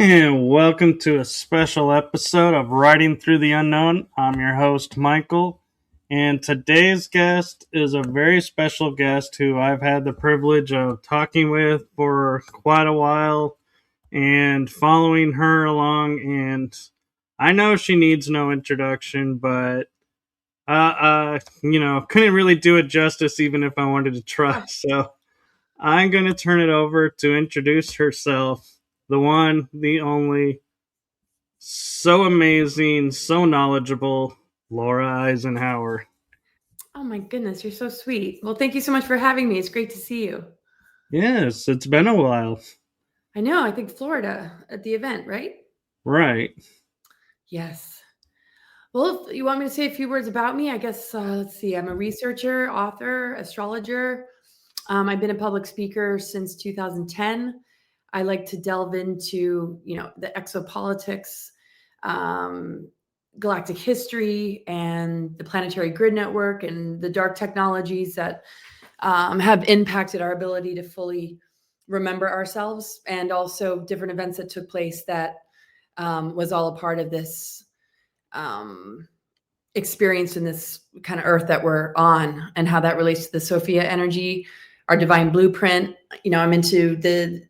And welcome to a special episode of Writing Through the Unknown. I'm your host, Michael, and today's guest is a very special guest who I've had the privilege of talking with for quite a while and following her along. And I know she needs no introduction, but couldn't really do it justice even if I wanted to try. So I'm going to turn it over to introduce herself, the one, the only, so amazing, so knowledgeable, Laura Eisenhower. Oh my goodness, you're so sweet. Well, thank you so much for having me. It's great to see you. Yes, it's been a while. I know, I think Florida at the event, right? Right. Yes. Well, if you want me to say a few words about me, I guess, let's see. I'm a researcher, author, astrologer. I've been a public speaker since 2010. I like to delve into, the exopolitics, galactic history, and the planetary grid network, and the dark technologies that have impacted our ability to fully remember ourselves, and also different events that took place that was all a part of this experience in this kind of earth that we're on, and how that relates to the Sophia energy, our divine blueprint. I'm into the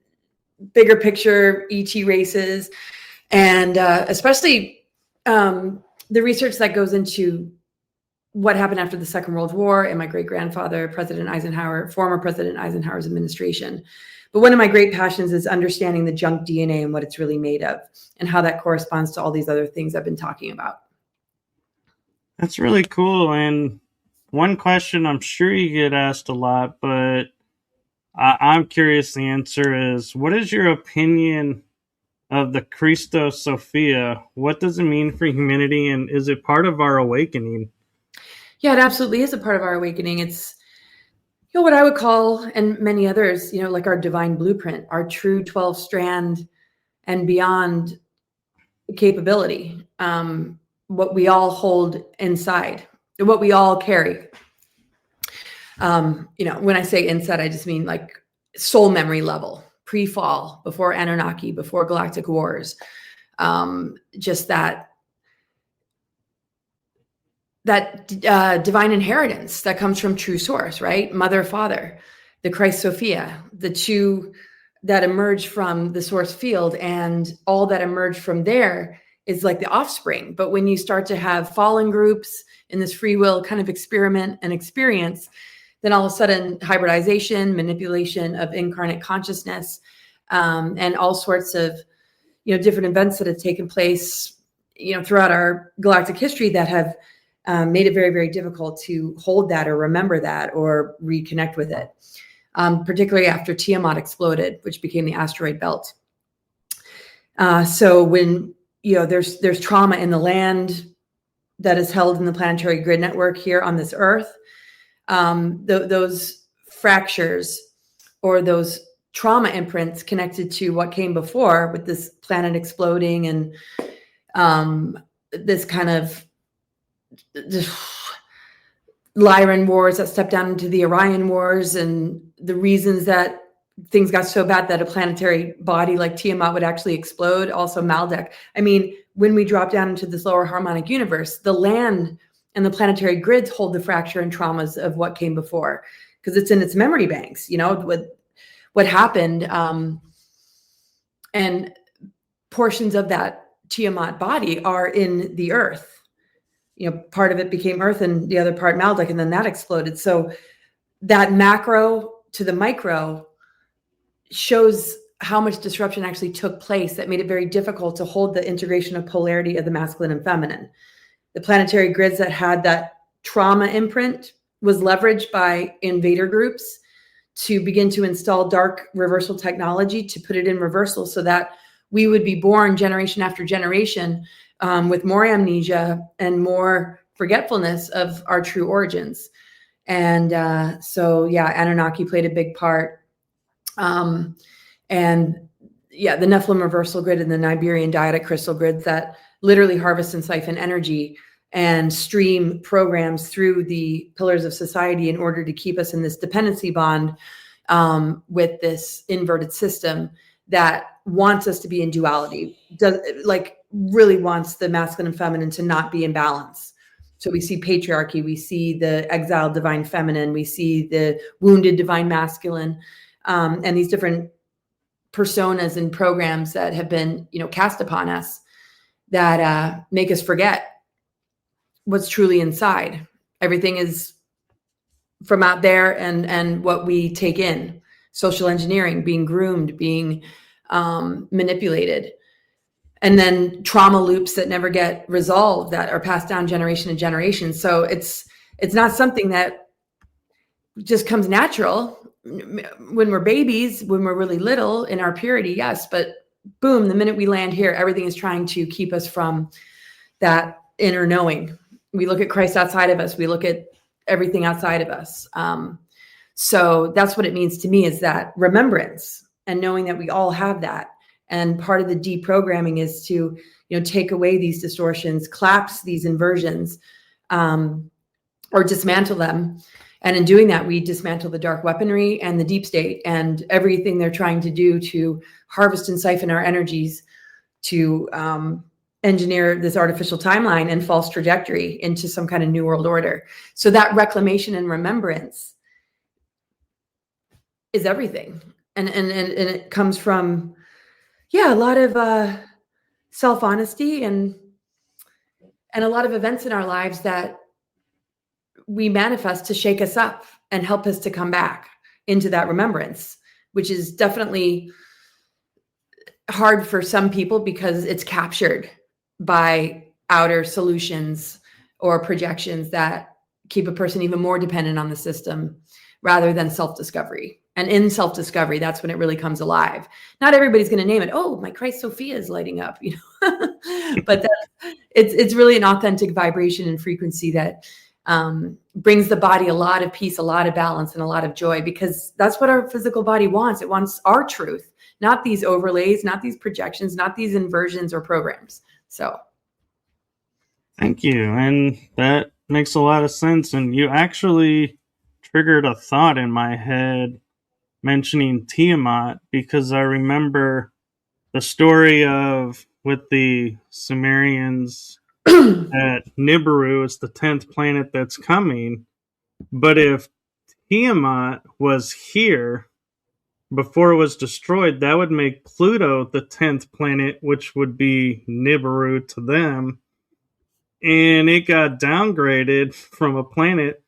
bigger picture ET races, and especially the research that goes into what happened after the Second World War and my great-grandfather, President Eisenhower, former President Eisenhower's administration. But one of my great passions is understanding the junk DNA and what it's really made of, and how that corresponds to all these other things I've been talking about. That's really cool. And one question I'm sure you get asked a lot, but I'm curious the answer is, what is your opinion of the Christos Sophia? What does it mean for humanity, and is it part of our awakening? Yeah, it absolutely is a part of our awakening. It's what I would call, and many others, like our divine blueprint, our true 12-strand and beyond capability, what we all hold inside, what we all carry. When I say inside, I just mean like soul memory level, pre-fall, before Anunnaki, before galactic wars. Just that divine inheritance that comes from true source, right? Mother, father, the Christ Sophia, the two that emerge from the source field, and all that emerged from there is like the offspring. But when you start to have fallen groups in this free will kind of experiment and experience, then all of a sudden hybridization, manipulation of incarnate consciousness, and all sorts of, different events that have taken place, throughout our galactic history that have made it very, very difficult to hold that or remember that or reconnect with it, particularly after Tiamat exploded, which became the asteroid belt. So when, there's trauma in the land that is held in the planetary grid network here on this earth, those fractures or those trauma imprints connected to what came before, with this planet exploding and this kind of Lyran wars that stepped down into the Orion wars, and the reasons that things got so bad that a planetary body like Tiamat would actually explode. Also Maldek. I mean, when we drop down into this lower harmonic universe, the land and the planetary grids hold the fracture and traumas of what came before, because it's in its memory banks, with what happened. And portions of that Tiamat body are in the earth. Part of it became earth and the other part Maldek, and then that exploded. So that macro to the micro shows how much disruption actually took place that made it very difficult to hold the integration of polarity of the masculine and feminine. The planetary grids that had that trauma imprint was leveraged by invader groups to begin to install dark reversal technology to put it in reversal, so that we would be born generation after generation with more amnesia and more forgetfulness of our true origins. And Anunnaki played a big part. The Nephilim reversal grid and the Niberian dyadic crystal grids that literally harvest and siphon energy and stream programs through the pillars of society in order to keep us in this dependency bond with this inverted system that wants us to be in duality, really wants the masculine and feminine to not be in balance. So we see patriarchy, we see the exiled divine feminine, we see the wounded divine masculine, and these different personas and programs that have been, cast upon us that make us forget what's truly inside. Everything is from out there and what we take in. Social engineering, being groomed, being manipulated, and then trauma loops that never get resolved that are passed down generation to generation. So it's not something that just comes natural when we're babies, when we're really little in our purity. Yes. But boom, the minute we land here, everything is trying to keep us from that inner knowing. We look at Christ outside of us. We look at everything outside of us. So that's what it means to me, is that remembrance and knowing that we all have that. And part of the deprogramming is to, take away these distortions, collapse these inversions, or dismantle them. And in doing that, we dismantle the dark weaponry and the deep state and everything they're trying to do to harvest and siphon our energies to engineer this artificial timeline and false trajectory into some kind of new world order. So that reclamation and remembrance is everything. And it comes from, a lot of self-honesty and a lot of events in our lives that we manifest to shake us up and help us to come back into that remembrance, which is definitely hard for some people because it's captured by outer solutions or projections that keep a person even more dependent on the system rather than self-discovery. And in self-discovery, that's when it really comes alive. Not everybody's going to name it, oh, my Christ Sophia is lighting up, but it's really an authentic vibration and frequency that brings the body a lot of peace, a lot of balance, and a lot of joy, because that's what our physical body wants. It wants our truth, not these overlays, not these projections, not these inversions or programs. So. Thank you. And that makes a lot of sense. And you actually triggered a thought in my head mentioning Tiamat, because I remember the story of with the Sumerians at Nibiru. It's the 10th planet that's coming. But if Tiamat was here before it was destroyed, that would make Pluto the 10th planet, which would be Nibiru to them. And it got downgraded from a planet,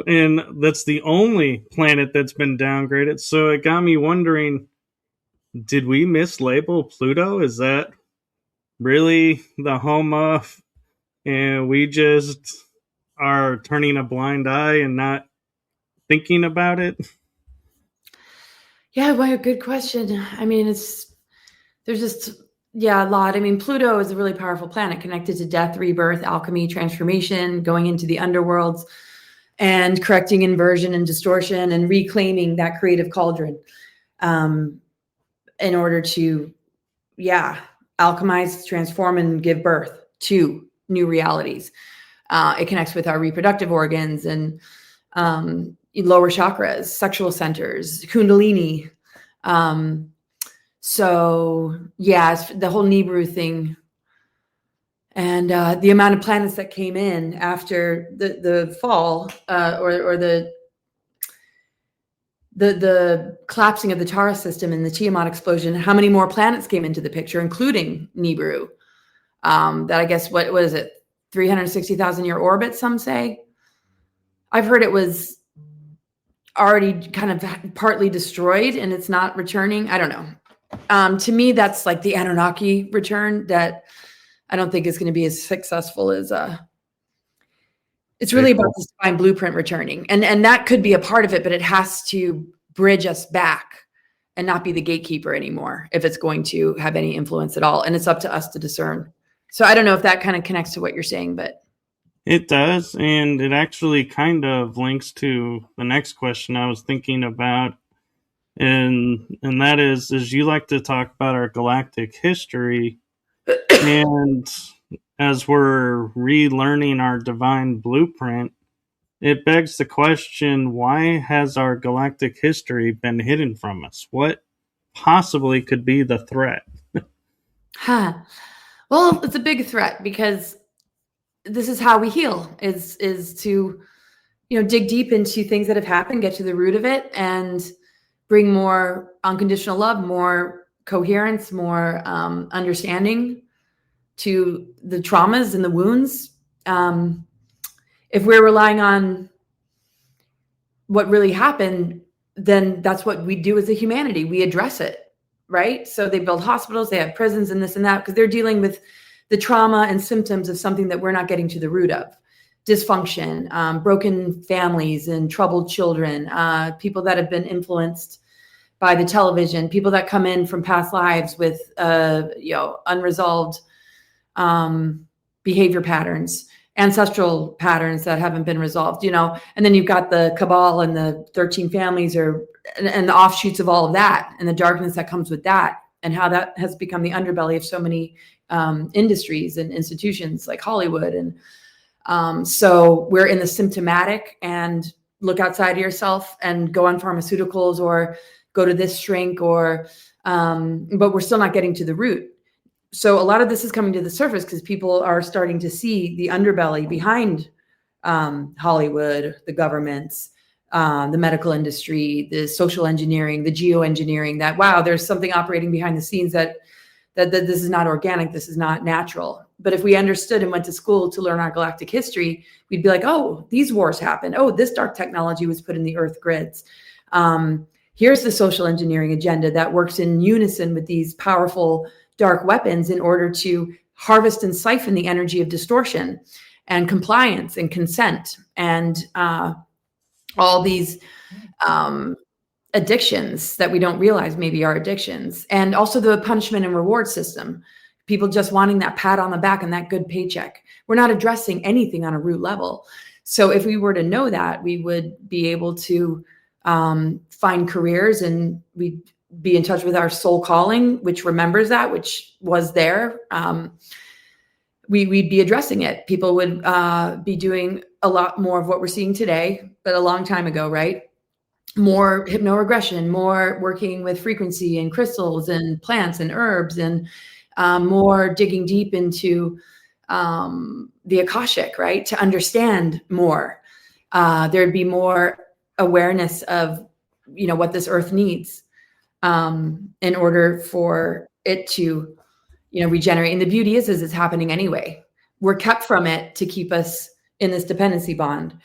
and that's the only planet that's been downgraded. So it got me wondering, did we mislabel Pluto? Is that really the home of, and we just are turning a blind eye and not thinking about it? Yeah, well, good question. I mean, there's just, a lot. I mean, Pluto is a really powerful planet connected to death, rebirth, alchemy, transformation, going into the underworlds and correcting inversion and distortion and reclaiming that creative cauldron in order to, alchemize, transform, and give birth to new realities. It connects with our reproductive organs and lower chakras, sexual centers, Kundalini. So it's the whole Nibiru thing. And the amount of planets that came in after the fall or the collapsing of the Tara system and the Tiamat explosion, how many more planets came into the picture, including Nibiru? That I guess, what is it, 360,000 year orbit, some say? I've heard it was already kind of partly destroyed and it's not returning. I don't know. To me, that's like the Anunnaki return that I don't think is going to be as successful as it's really about this divine blueprint returning. And that could be a part of it, but it has to bridge us back and not be the gatekeeper anymore if it's going to have any influence at all. And it's up to us to discern. So I don't know if that kind of connects to what you're saying, but it does. And it actually kind of links to the next question I was thinking about. And that is you like to talk about our galactic history. And as we're relearning our divine blueprint, it begs the question, why has our galactic history been hidden from us? What possibly could be the threat? Well, it's a big threat because this is how we heal is to, dig deep into things that have happened, get to the root of it, and bring more unconditional love, more coherence, more understanding to the traumas and the wounds. If we're relying on what really happened, then that's what we do as a humanity. We address it, right? So they build hospitals, they have prisons and this and that, because they're dealing with the trauma and symptoms of something that we're not getting to the root of. Dysfunction, broken families and troubled children, people that have been influenced by the television, people that come in from past lives with, unresolved behavior patterns, ancestral patterns that haven't been resolved, and then you've got the cabal and the 13 families and the offshoots of all of that and the darkness that comes with that, and how that has become the underbelly of so many industries and institutions like Hollywood. And so we're in the symptomatic, and look outside of yourself and go on pharmaceuticals or go to this shrink but we're still not getting to the root. So a lot of this is coming to the surface because people are starting to see the underbelly behind Hollywood, the governments, the medical industry, the social engineering, the geoengineering, that, wow, there's something operating behind the scenes that this is not organic, this is not natural. But if we understood and went to school to learn our galactic history, we'd be like, oh, these wars happened. Oh, this dark technology was put in the earth grids. Here's the social engineering agenda that works in unison with these powerful dark weapons in order to harvest and siphon the energy of distortion and compliance and consent and all these addictions that we don't realize maybe are addictions. And also the punishment and reward system, people just wanting that pat on the back and that good paycheck. We're not addressing anything on a root level. So if we were to know that, we would be able to find careers, and we'd be in touch with our soul calling, which remembers that, which was there. We'd be addressing it. People would be doing a lot more of what we're seeing today, but a long time ago, right? More hypnoregression, more working with frequency and crystals and plants and herbs, and more digging deep into the Akashic, right? To understand more. There'd be more awareness of, what this earth needs in order for it to, regenerate. And the beauty is it's happening anyway. We're kept from it to keep us in this dependency bond.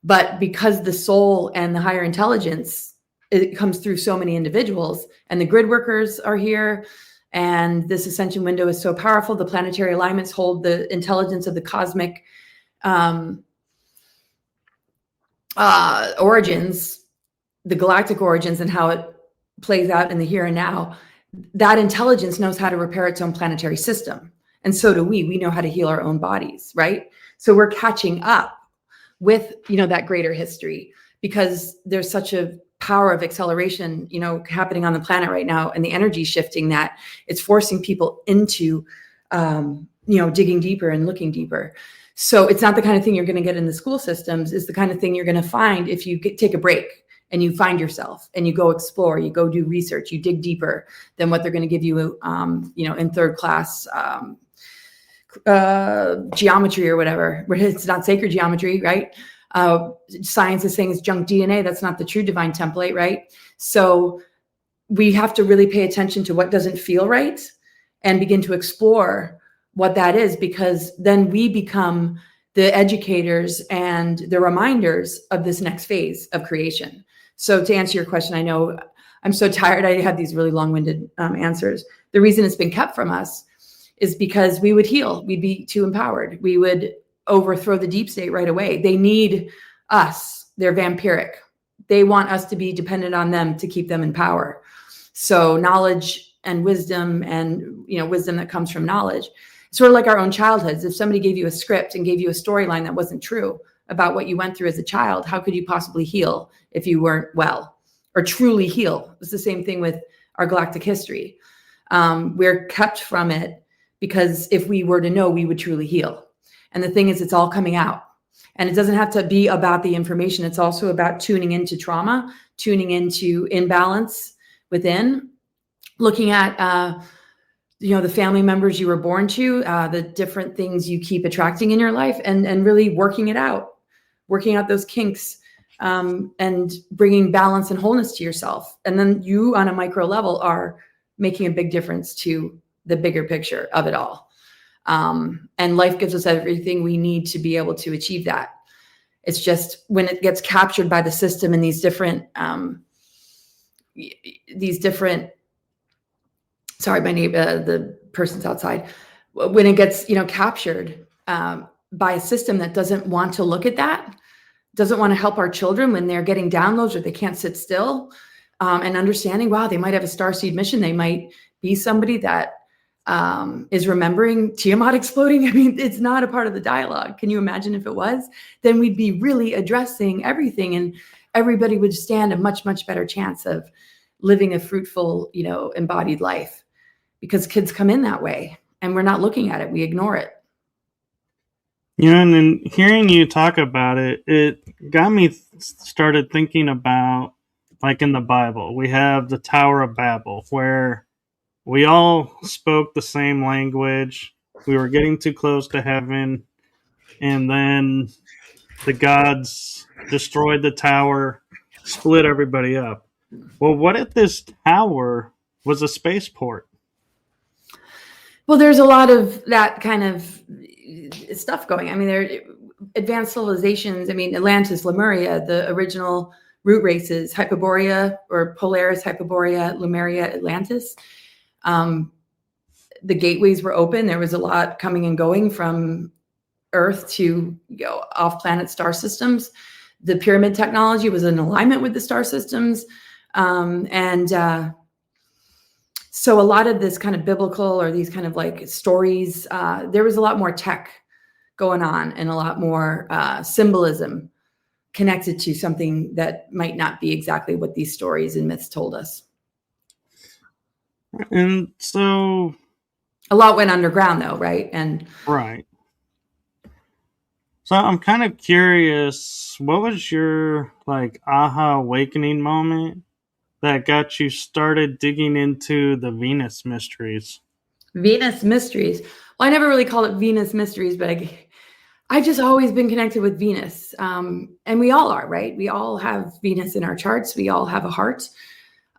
But because the soul and the higher intelligence, it comes through so many individuals, and the grid workers are here, and this ascension window is so powerful. The planetary alignments hold the intelligence of the cosmic origins, the galactic origins, and how it plays out in the here and now. That intelligence knows how to repair its own planetary system. And so do we. We know how to heal our own bodies, right? So we're catching up with, that greater history, because there's such a power of acceleration, happening on the planet right now, and the energy shifting that it's forcing people into, digging deeper and looking deeper. So it's not the kind of thing you're going to get in the school systems. It's the kind of thing you're going to find if you take a break and you find yourself and you go explore, you go do research, you dig deeper than what they're going to give you, in third class geometry or whatever. It's not sacred geometry, right? Science is saying it's junk DNA. That's not the true divine template, right? So we have to really pay attention to what doesn't feel right and begin to explore what that is, because then we become the educators and the reminders of this next phase of creation. So to answer your question, I know I'm so tired. I have these really long-winded answers. The reason it's been kept from us is because we would heal. We'd be too empowered. We would overthrow the deep state right away. They need us. They're vampiric. They want us to be dependent on them to keep them in power. So knowledge and wisdom, and wisdom that comes from knowledge, sort of like our own childhoods. If somebody gave you a script and gave you a storyline that wasn't true about what you went through as a child, how could you possibly heal if you weren't well, or truly heal? It's the same thing with our galactic history. We're kept from it because if we were to know, we would truly heal. And the thing is, it's all coming out. And it doesn't have to be about the information. It's also about tuning into trauma, tuning into imbalance within, looking at, the family members you were born to, the different things you keep attracting in your life, and really working out those kinks, and bringing balance and wholeness to yourself. And then you on a micro level are making a big difference to the bigger picture of it all. And life gives us everything we need to be able to achieve that. It's just when it gets captured by the system and these different, sorry, my neighbor, the person's outside, when it gets, captured by a system that doesn't want to look at that, doesn't want to help our children when they're getting downloads or they can't sit still, and understanding, wow, they might have a starseed mission. They might be somebody that is remembering Tiamat exploding. I mean, it's not a part of the dialogue. Can you imagine if it was? Then we'd be really addressing everything, and everybody would stand a much, much better chance of living a fruitful, embodied life, because kids come in that way and we're not looking at it. We ignore it. And then hearing you talk about it, it got me started thinking about, like in the Bible, we have the Tower of Babel, where we all spoke the same language. We were getting too close to heaven. And then the gods destroyed the tower, split everybody up. Well, what if this tower was a spaceport? Well, there's a lot of that kind of stuff going. I mean, there are advanced civilizations. I mean, Atlantis, Lemuria, the original root races, Hyperborea or Polaris, Hyperborea, Lemuria, Atlantis. The gateways were open. There was a lot coming and going from Earth to off-planet star systems. The pyramid technology was in alignment with the star systems. So a lot of this kind of biblical or these kind of like stories, there was a lot more tech going on and a lot more symbolism connected to something that might not be exactly what these stories and myths told us. And so a lot went underground though, right? Right. So I'm kind of curious, what was your aha awakening moment that got you started digging into the Venus mysteries? Venus mysteries. Well, I never really called it Venus mysteries, but I just always been connected with Venus. And we all are, right? We all have Venus in our charts. We all have a heart.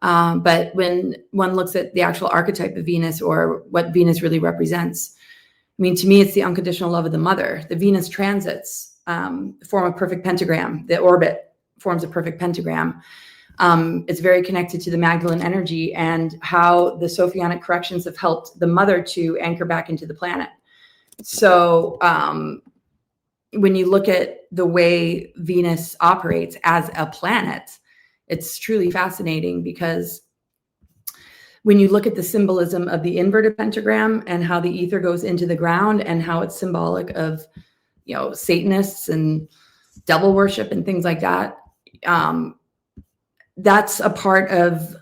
But when one looks at the actual archetype of Venus or what Venus really represents, I mean, to me, it's the unconditional love of the mother. The Venus transits form a perfect pentagram. The orbit forms a perfect pentagram. It's very connected to the Magdalene energy and how the Sophionic corrections have helped the mother to anchor back into the planet. So when you look at the way Venus operates as a planet, it's truly fascinating, because when you look at the symbolism of the inverted pentagram and how the ether goes into the ground and how it's symbolic of, Satanists and devil worship and things like that, that's a part of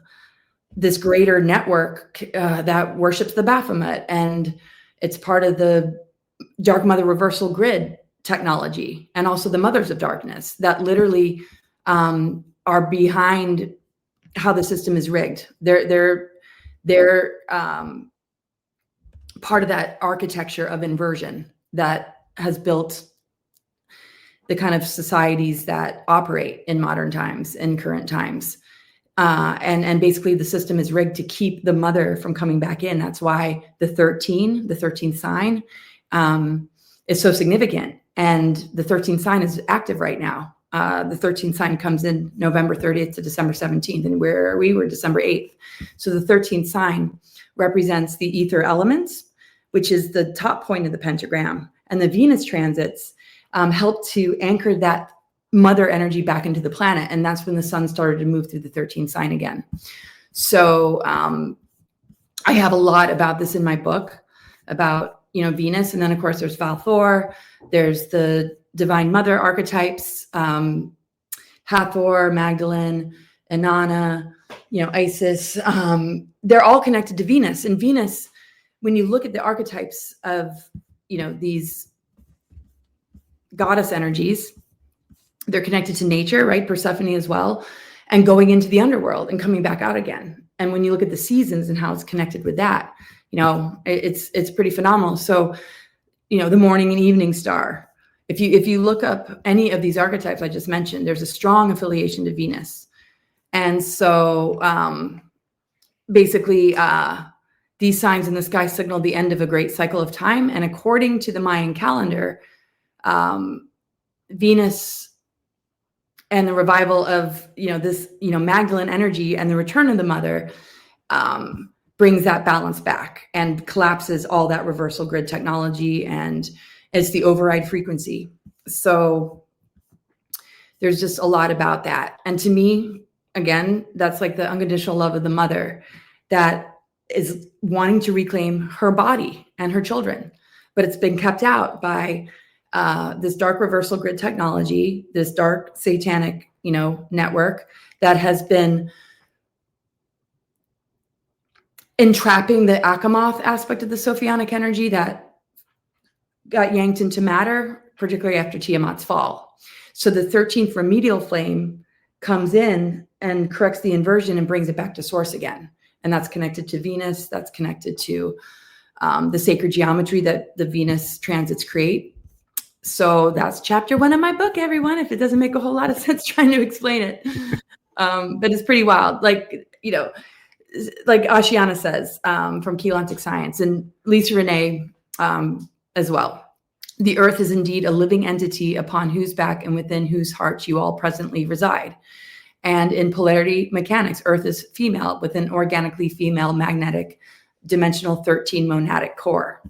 this greater network that worships the Baphomet. And it's part of the Dark Mother reversal grid technology, and also the Mothers of Darkness that literally are behind how the system is rigged. They're part of that architecture of inversion that has built the kind of societies that operate in modern times, in current times. And basically the system is rigged to keep the mother from coming back in. That's why the 13th sign is so significant. And the 13th sign is active right now. The 13th sign comes in November 30th to December 17th, and we were December 8th. So the 13th sign represents the ether elements, which is the top point of the pentagram. And the Venus transits help to anchor that mother energy back into the planet. And that's when the sun started to move through the 13th sign again. So I have a lot about this in my book about, Venus. And then of course there's Valthor, there's the divine mother archetypes, Hathor, Magdalene, Inanna, Isis. They're all connected to Venus. And Venus, when you look at the archetypes of, these goddess energies, they're connected to nature, right? Persephone as well, and going into the underworld and coming back out again. And when you look at the seasons and how it's connected with that, it's pretty phenomenal. So, the morning and evening star, if you look up any of these archetypes I just mentioned, there's a strong affiliation to Venus. And so basically these signs in the sky signal the end of a great cycle of time. And according to the Mayan calendar, Venus and the revival of, this, Magdalene energy and the return of the mother brings that balance back and collapses all that reversal grid technology, and it's the override frequency. So there's just a lot about that. And to me, again, that's like the unconditional love of the mother that is wanting to reclaim her body and her children, but it's been kept out by this dark reversal grid technology, this dark satanic, network that has been entrapping the Akamoth aspect of the Sophionic energy that got yanked into matter, particularly after Tiamat's fall. So the 13th remedial flame comes in and corrects the inversion and brings it back to source again. And that's connected to Venus. That's connected to the sacred geometry that the Venus transits create. So that's chapter 1 of my book, everyone, if it doesn't make a whole lot of sense trying to explain it. But it's pretty wild. Like Ashiana says from Keylontic Science, and Lisa Renee as well. The earth is indeed a living entity upon whose back and within whose heart you all presently reside. And in polarity mechanics, earth is female with an organically female magnetic dimensional 13 monadic core.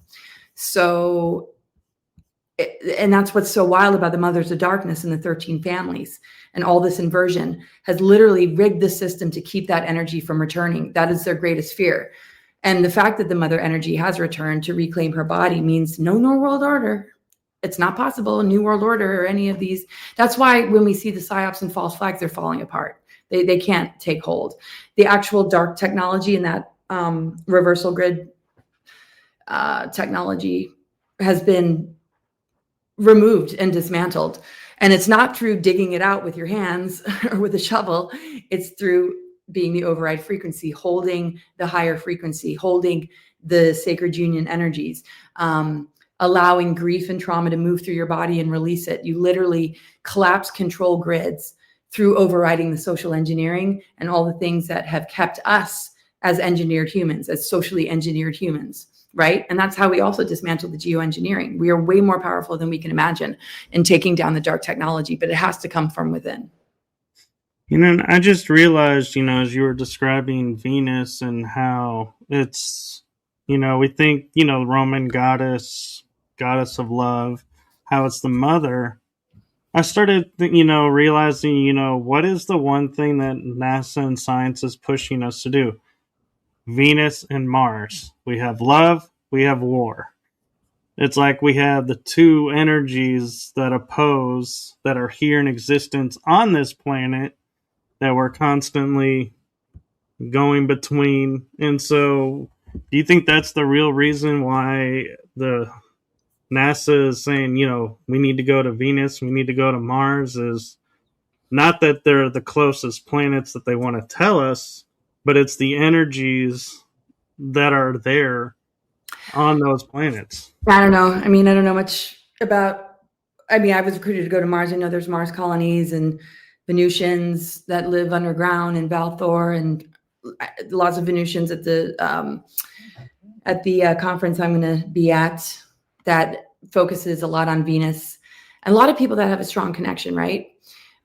So, and that's what's so wild about the mothers of darkness and the 13 families. And all this inversion has literally rigged the system to keep that energy from returning. That is their greatest fear. And the fact that the mother energy has returned to reclaim her body means no new world order. It's not possible, a new world order or any of these. That's why when we see the psyops and false flags, they're falling apart. They can't take hold. The actual dark technology and that reversal grid technology has been removed and dismantled. And it's not through digging it out with your hands or with a shovel. It's through being the override frequency, holding the higher frequency, holding the sacred union energies, allowing grief and trauma to move through your body and release it. You literally collapse control grids through overriding the social engineering and all the things that have kept us as engineered humans, as socially engineered humans. Right. And that's how we also dismantle the geoengineering. We are way more powerful than we can imagine in taking down the dark technology, but it has to come from within. I just realized, as you were describing Venus and how it's, we think, Roman goddess of love, how it's the mother. I started, realizing, what is the one thing that NASA and science is pushing us to do? Venus and Mars. We have love, we have war. It's like we have the two energies that oppose, that are here in existence on this planet, that we're constantly going between. And so, do you think that's the real reason why the NASA is saying, we need to go to Venus, we need to go to Mars? Is not that they're the closest planets that they want to tell us, but it's the energies that are there on those planets. I don't know. I don't know much about, I was recruited to go to Mars. I know there's Mars colonies and Venusians that live underground in Balthor, and lots of Venusians at the conference I'm going to be at that focuses a lot on Venus, and a lot of people that have a strong connection, right?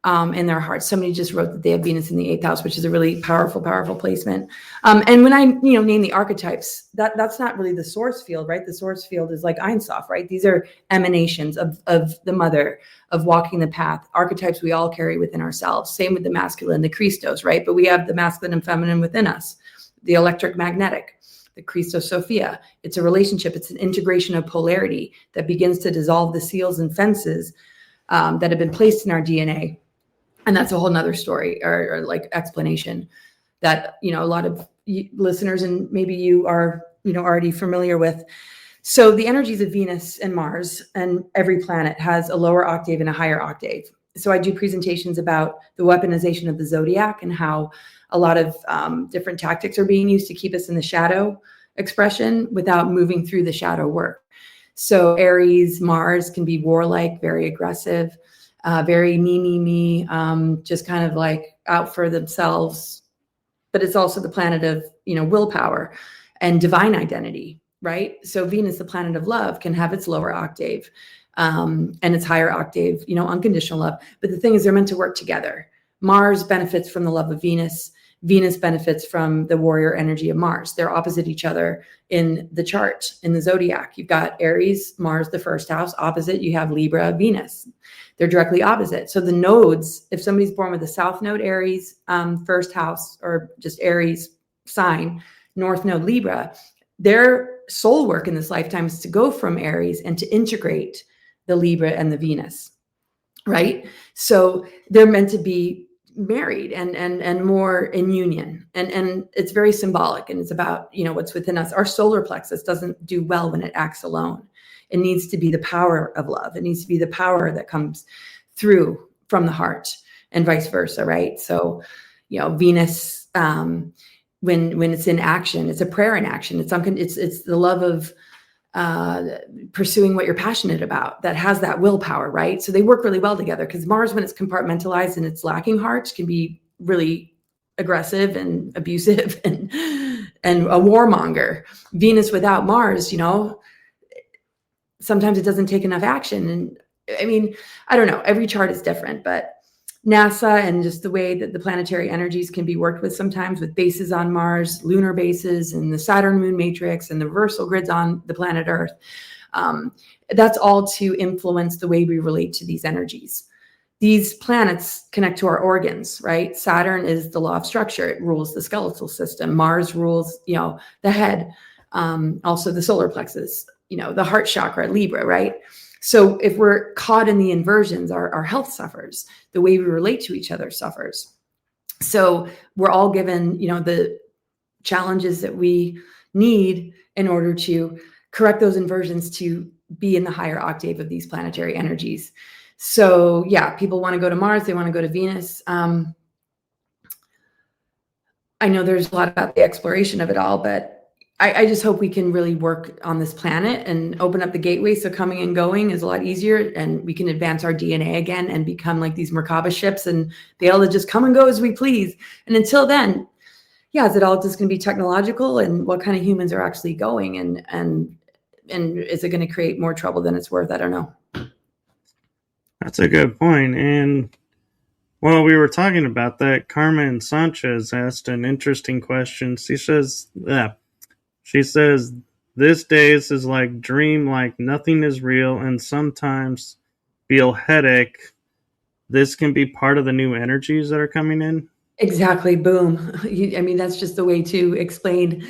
In their hearts. Somebody just wrote that they have Venus in the 8th house, which is a really powerful placement. And when I, name the archetypes, that's not really the source field, right? The source field is like Ein Sof, right? These are emanations of the mother, of walking the path, archetypes we all carry within ourselves. Same with the masculine, the Christos, right? But we have the masculine and feminine within us, the electric magnetic, the Christos Sophia. It's a relationship. It's an integration of polarity that begins to dissolve the seals and fences that have been placed in our DNA. And that's a whole nother story or like explanation that, a lot of listeners and maybe you are, already familiar with. So the energies of Venus and Mars and every planet has a lower octave and a higher octave. So I do presentations about the weaponization of the zodiac and how a lot of different tactics are being used to keep us in the shadow expression without moving through the shadow work. So Aries, Mars can be warlike, very aggressive, very me, just kind of like out for themselves. But it's also the planet of, willpower and divine identity, right? So Venus, the planet of love, can have its lower octave and its higher octave, unconditional love. But the thing is, they're meant to work together. Mars benefits from the love of Venus. Venus benefits from the warrior energy of Mars. They're opposite each other in the chart, in the zodiac. You've got Aries, Mars, the first house. Opposite, you have Libra, Venus. They're directly opposite. So the nodes, if somebody's born with a south node Aries, first house, or just Aries sign, north node Libra, their soul work in this lifetime is to go from Aries and to integrate the Libra and the Venus, right? So they're meant to be married and more in union, and it's very symbolic, and it's about what's within us. Our solar plexus doesn't do well when it acts alone. It needs to be the power of love. It needs to be the power that comes through from the heart, and vice versa, right? So Venus, when it's in action, it's a prayer in action. It's the love of pursuing what you're passionate about that has that willpower, right? So they work really well together, because Mars, when it's compartmentalized and it's lacking heart, can be really aggressive and abusive and a warmonger. Venus without Mars, sometimes it doesn't take enough action. And I mean, I don't know, every chart is different, but NASA and just the way that the planetary energies can be worked with sometimes, with bases on Mars, lunar bases, and the Saturn moon matrix, and the reversal grids on the planet Earth. That's all to influence the way we relate to these energies. These planets connect to our organs, right? Saturn is the law of structure. It rules the skeletal system. Mars rules, the head, also the solar plexus, the heart chakra, Libra, right? So if we're caught in the inversions, our health suffers. The way we relate to each other suffers. So we're all given, the challenges that we need in order to correct those inversions to be in the higher octave of these planetary energies. So yeah, people want to go to Mars. They want to go to Venus. I know there's a lot about the exploration of it all, but I just hope we can really work on this planet and open up the gateway so coming and going is a lot easier, and we can advance our DNA again and become like these Merkaba ships and be able to just come and go as we please. And until then, yeah, is it all just going to be technological, and what kind of humans are actually going, and is it going to create more trouble than it's worth? I don't know. That's a good point. And while we were talking about that, Carmen Sanchez asked an interesting question. She says, this days is like dream, like nothing is real, and sometimes feel headache. This can be part of the new energies that are coming in. Exactly. Boom. That's just the way to explain,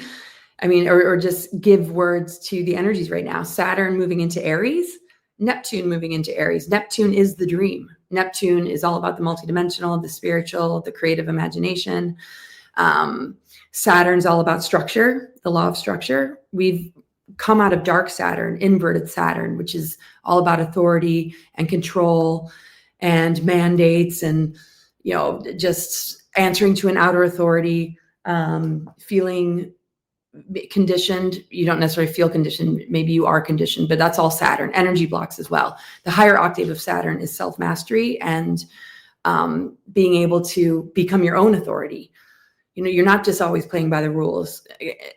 or just give words to the energies right now. Saturn moving into Aries, Neptune moving into Aries. Neptune is the dream. Neptune is all about the multidimensional, the spiritual, the creative imagination. Saturn's all about structure, the law of structure. We've come out of dark Saturn, inverted Saturn, which is all about authority and control and mandates and, just answering to an outer authority, feeling conditioned. You don't necessarily feel conditioned. Maybe you are conditioned, but that's all Saturn. Energy blocks as well. The higher octave of Saturn is self-mastery and being able to become your own authority. You're not just always playing by the rules,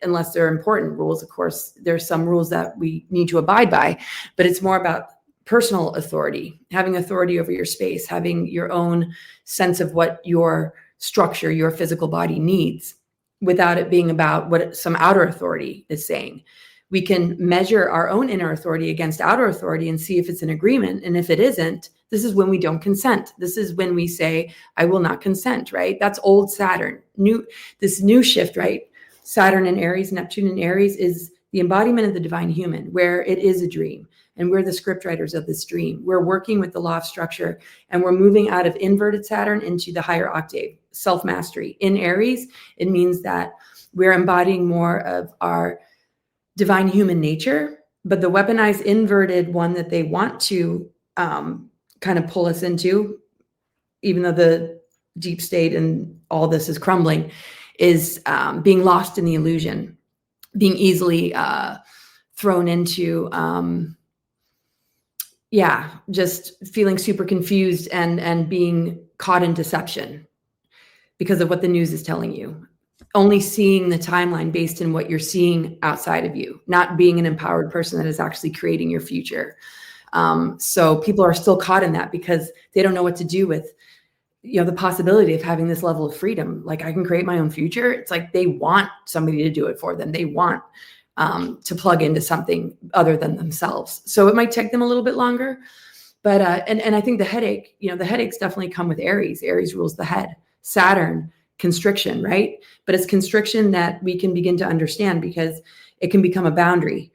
unless they're important rules. Of course, there's some rules that we need to abide by, but it's more about personal authority, having authority over your space, having your own sense of what your structure, your physical body needs, without it being about what some outer authority is saying. We can measure our own inner authority against outer authority and see if it's an agreement. And if it isn't, this is when we don't consent. This is when we say, I will not consent, right? That's old Saturn. This new shift, right? Saturn in Aries, Neptune in Aries is the embodiment of the divine human, where it is a dream. And we're the scriptwriters of this dream. We're working with the law of structure, and we're moving out of inverted Saturn into the higher octave, self-mastery. In Aries, it means that we're embodying more of our divine human nature, but the weaponized inverted one that they want to kind of pull us into, even though the deep state and all this is crumbling, is being lost in the illusion, being easily thrown into, just feeling super confused and being caught in deception because of what the news is telling you. Only seeing the timeline based on what you're seeing outside of you, not being an empowered person that is actually creating your future. So people are still caught in that because they don't know what to do with, the possibility of having this level of freedom. Like, I can create my own future. It's like they want somebody to do it for them. They want to plug into something other than themselves. So it might take them a little bit longer, but and I think the headaches definitely come with Aries. Aries rules the head. Saturn, constriction, right? But it's constriction that we can begin to understand because it can become a boundary.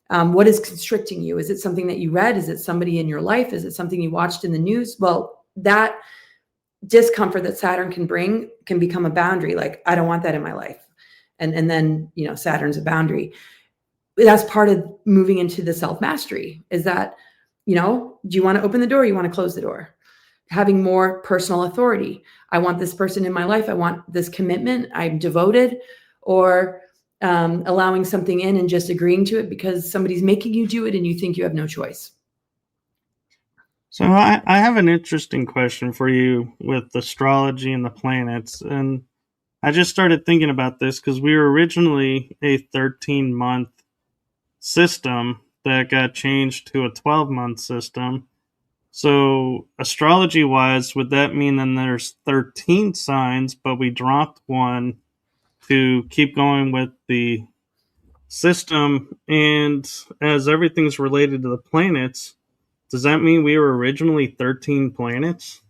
What is constricting you? Is it something that you read? Is it somebody in your life? Is it something you watched in the news? Well, that discomfort that Saturn can bring can become a boundary. Like, I don't want that in my life. And then, Saturn's a boundary. That's part of moving into the self-mastery, is that, do you want to open the door? Or you want to close the door? Having more personal authority. I want this person in my life. I want this commitment. I'm devoted. Or allowing something in and just agreeing to it because somebody's making you do it and you think you have no choice. So I have an interesting question for you with astrology and the planets. And I just started thinking about this because we were originally a 13-month system that got changed to a 12-month system. So astrology-wise, would that mean then there's 13 signs, but we dropped one to keep going with the system? And as everything's related to the planets, does that mean we were originally 13 planets?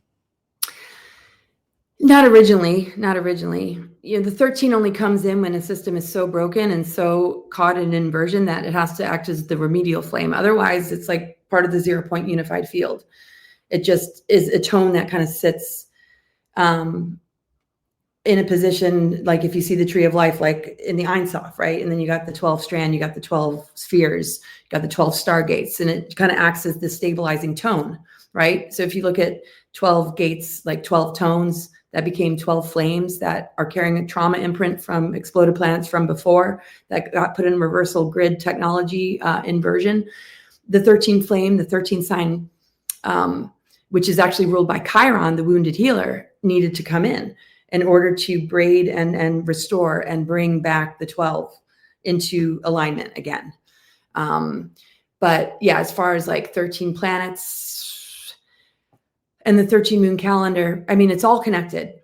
Not originally. The 13 only comes in when a system is so broken and so caught in inversion that it has to act as the remedial flame. Otherwise, it's like part of the 0-point unified field. It just is a tone that kind of sits in a position, like if you see the tree of life, like in the Ein Sof, right? And then you got the 12 strand, you got the 12 spheres, you got the 12 stargates, and it kind of acts as the stabilizing tone, right? So if you look at 12 gates, like 12 tones, that became 12 flames that are carrying a trauma imprint from exploded planets from before that got put in reversal grid technology inversion. The 13 flame, the 13 sign, which is actually ruled by Chiron, the wounded healer, needed to come in order to braid and restore and bring back the 12 into alignment again. But yeah, as far as like 13 planets and the 13 moon calendar, I mean, it's all connected.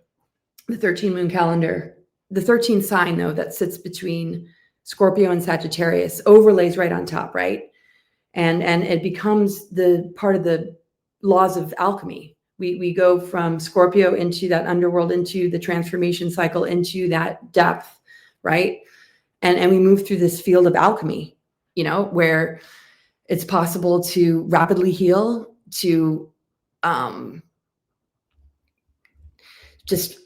The 13 moon calendar, the 13 sign though, that sits between Scorpio and Sagittarius overlays right on top, right? And it becomes the part of the laws of alchemy. We go from Scorpio into that underworld, into the transformation cycle, into that depth, right? And we move through this field of alchemy, where it's possible to rapidly heal, to just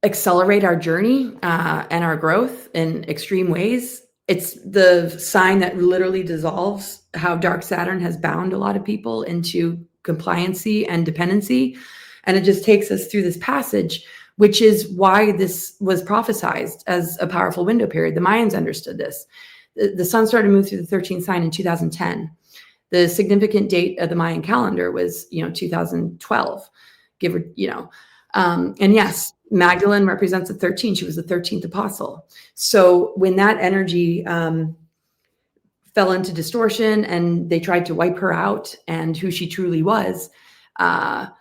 accelerate our journey and our growth in extreme ways. It's the sign that literally dissolves how dark Saturn has bound a lot of people into compliancy and dependency. And it just takes us through this passage, which is why this was prophesized as a powerful window period. The Mayans understood this. The sun started to move through the 13th sign in 2010. The significant date of the Mayan calendar was, 2012, and yes, Magdalene represents the 13. She was the 13th apostle. So when that energy fell into distortion and they tried to wipe her out and who she truly was, that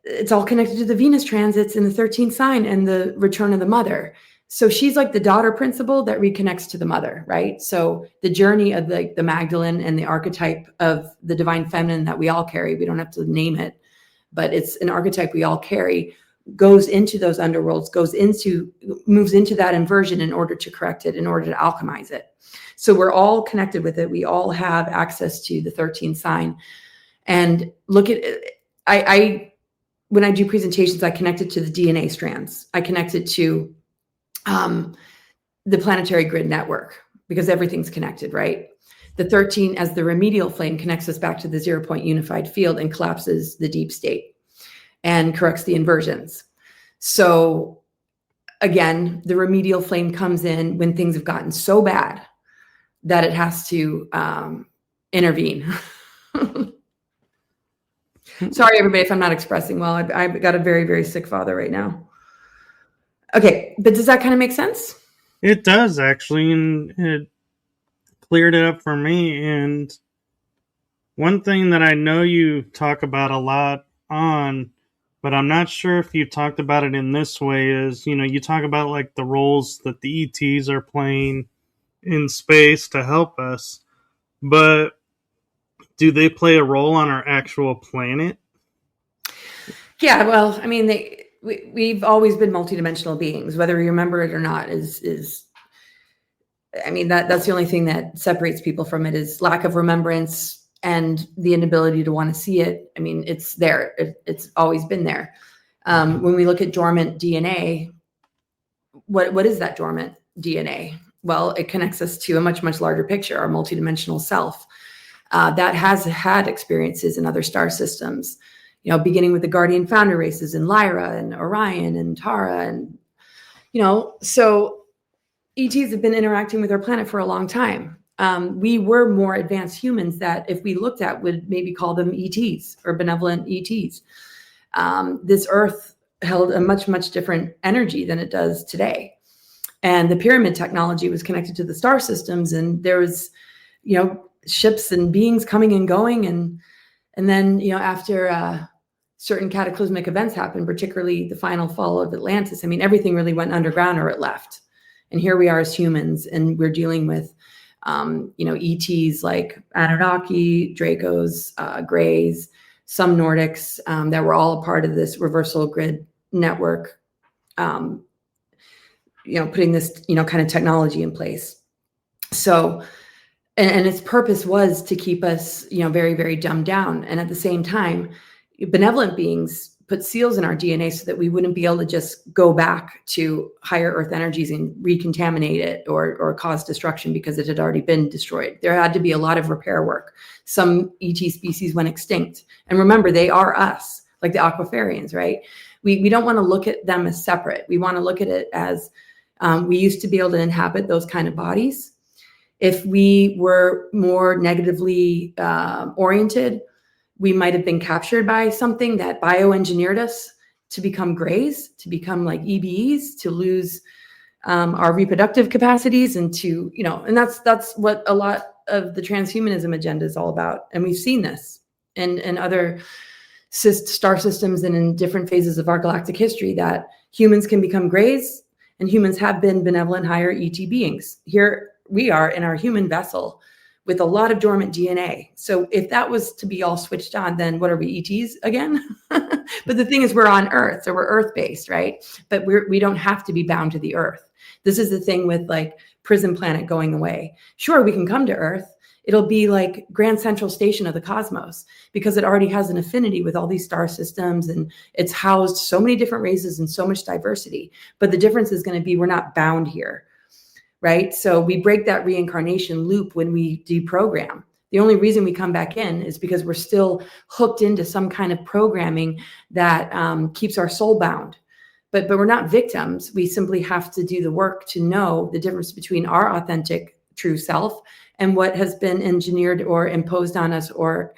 it's all connected to the Venus transits in the 13th sign and the return of the mother. So she's like the daughter principle that reconnects to the mother, right? So the journey of the Magdalene and the archetype of the divine feminine that we all carry, we don't have to name it, but it's an archetype we all carry, goes into those underworlds, moves into that inversion in order to correct it, in order to alchemize it. So we're all connected with it. We all have access to the 13th sign. And look at it. When I do presentations, I connect it to the DNA strands. I connect it to the planetary grid network, because everything's connected, right? The 13 as the remedial flame connects us back to the 0-point unified field and collapses the deep state. and corrects the inversions. So again, the remedial flame comes in when things have gotten so bad that it has to intervene. Sorry, everybody, if I'm not expressing well. I've got a very, very sick father right now. Okay, but does that kind of make sense? It does, actually, and it cleared it up for me. And one thing that I know you talk about a lot on, but I'm not sure if you talked about it in this way, is, you talk about like the roles that the ETs are playing in space to help us, but do they play a role on our actual planet? Yeah, well, I mean, we've always been multidimensional beings, whether we remember it or not. I mean, that's the only thing that separates people from it is lack of remembrance and the inability to want to see it. I mean, it's there. It's always been there. When we look at dormant DNA, what is that dormant DNA? Well, it connects us to a much, much larger picture, our multidimensional self that has had experiences in other star systems. Beginning with the Guardian founder races in Lyra and Orion and Tara. And, so ETs have been interacting with our planet for a long time. We were more advanced humans that if we looked at would maybe call them ETs or benevolent ETs. This Earth held a much, much different energy than it does today. And the pyramid technology was connected to the star systems. And there was, ships and beings coming and going. And then, after certain cataclysmic events happened, particularly the final fall of Atlantis, I mean, everything really went underground or it left. And here we are as humans, and we're dealing with, ETs like Anunnaki, Dracos, Greys, some Nordics that were all a part of this reversal grid network, putting this, kind of technology in place. So, and its purpose was to keep us, very, very dumbed down. And at the same time, benevolent beings put seals in our DNA so that we wouldn't be able to just go back to higher earth energies and recontaminate it or cause destruction because it had already been destroyed. There had to be a lot of repair work. Some ET species went extinct. And remember, they are us, like the aquafarians, right? We don't want to look at them as separate. We want to look at it as we used to be able to inhabit those kind of bodies. If we were more negatively oriented, we might have been captured by something that bioengineered us to become grays, to become like EBEs, to lose our reproductive capacities, and to, and that's what a lot of the transhumanism agenda is all about. And we've seen this in other star systems and in different phases of our galactic history, that humans can become grays, and humans have been benevolent higher ET beings. Here we are in our human vessel with a lot of dormant DNA. So if that was to be all switched on, then what are we, ETs again? But the thing is, we're on Earth, so we're Earth-based, right? But we don't have to be bound to the Earth. This is the thing with like Prison Planet going away. Sure, we can come to Earth. It'll be like Grand Central Station of the cosmos because it already has an affinity with all these star systems, and it's housed so many different races and so much diversity. But the difference is going to be we're not bound here. Right? So we break that reincarnation loop when we deprogram. The only reason we come back in is because we're still hooked into some kind of programming that keeps our soul bound. But we're not victims. We simply have to do the work to know the difference between our authentic true self and what has been engineered or imposed on us or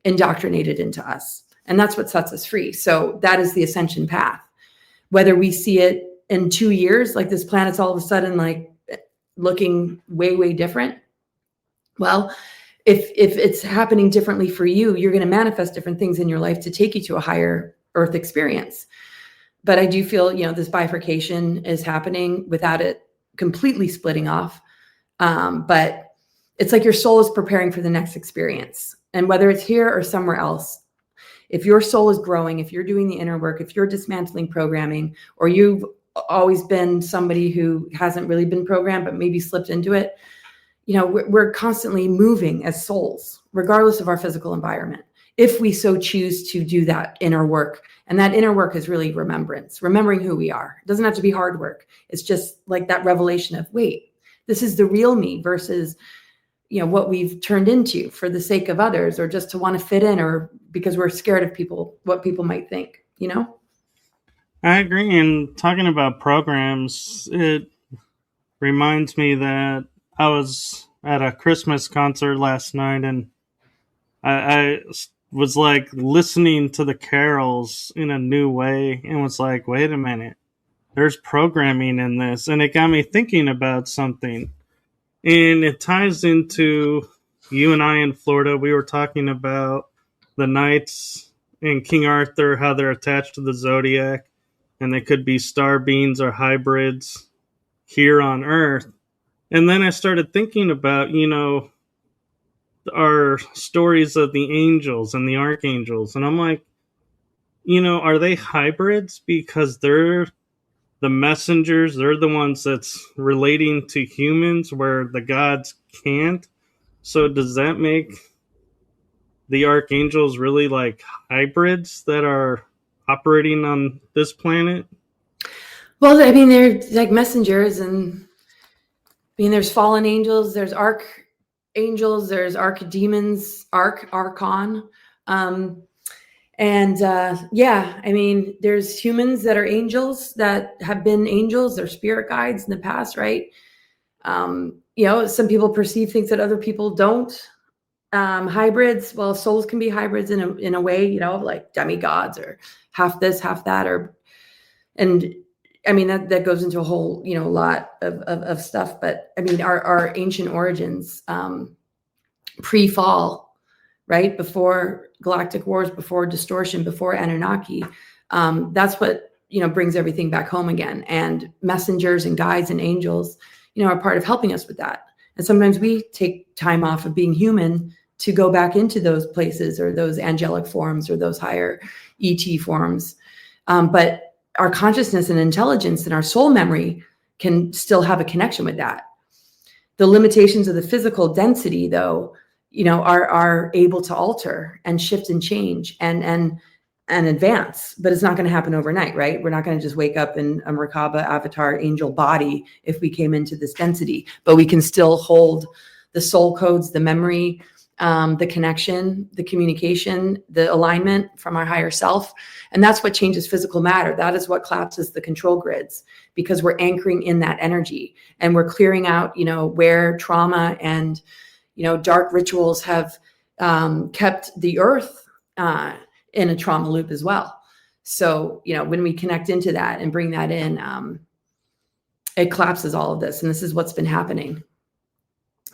indoctrinated into us. And that's what sets us free. So that is the ascension path. Whether we see it in 2 years, like this planet's all of a sudden like looking way, way different. Well, if it's happening differently for you, you're going to manifest different things in your life to take you to a higher Earth experience. But I do feel, this bifurcation is happening without it completely splitting off. But it's like your soul is preparing for the next experience. And whether it's here or somewhere else, if your soul is growing, if you're doing the inner work, if you're dismantling programming, or you've always been somebody who hasn't really been programmed, but maybe slipped into it, we're constantly moving as souls, regardless of our physical environment, if we so choose to do that inner work. And that inner work is really remembering who we are. It doesn't have to be hard work. It's just like that revelation of, wait, this is the real me versus, what we've turned into for the sake of others, or just to want to fit in or because we're scared of what people might think, I agree. And talking about programs, it reminds me that I was at a Christmas concert last night, and I was like listening to the carols in a new way and was like, wait a minute, there's programming in this. And it got me thinking about something. And it ties into you and I in Florida. We were talking about the knights and King Arthur, how they're attached to the zodiac, and they could be star beings or hybrids here on Earth. And then I started thinking about, our stories of the angels and the archangels. And I'm like, are they hybrids because they're the messengers? They're the ones that's relating to humans where the gods can't. So does that make the archangels really like hybrids that are operating on this planet? Well, I mean, they're like messengers, and I mean, there's fallen angels, there's archangels, there's archdemons, archon. Yeah, I mean, there's humans that are angels that have been angels, they're spirit guides in the past, right? Some people perceive things that other people don't. Hybrids, well, souls can be hybrids in a way, like demigods or half this, half that, and I mean, that goes into a whole, lot of stuff. But I mean, our ancient origins, pre-fall, right? Before galactic wars, before distortion, before Anunnaki, that's what, brings everything back home again. And messengers and guides and angels, are part of helping us with that. And sometimes we take time off of being human to go back into those places or those angelic forms or those higher ET forms. But our consciousness and intelligence and our soul memory can still have a connection with that. The limitations of the physical density, though, are able to alter and shift and change and advance, but it's not going to happen overnight, right? We're not going to just wake up in a Merkaba avatar angel body if we came into this density, but we can still hold the soul codes, the memory, the connection, the communication, the alignment from our higher self. And that's what changes physical matter. That is what collapses the control grids, because we're anchoring in that energy and we're clearing out, where trauma and, dark rituals have kept the earth in a trauma loop as well. So, when we connect into that and bring that in, it collapses all of this. And this is what's been happening.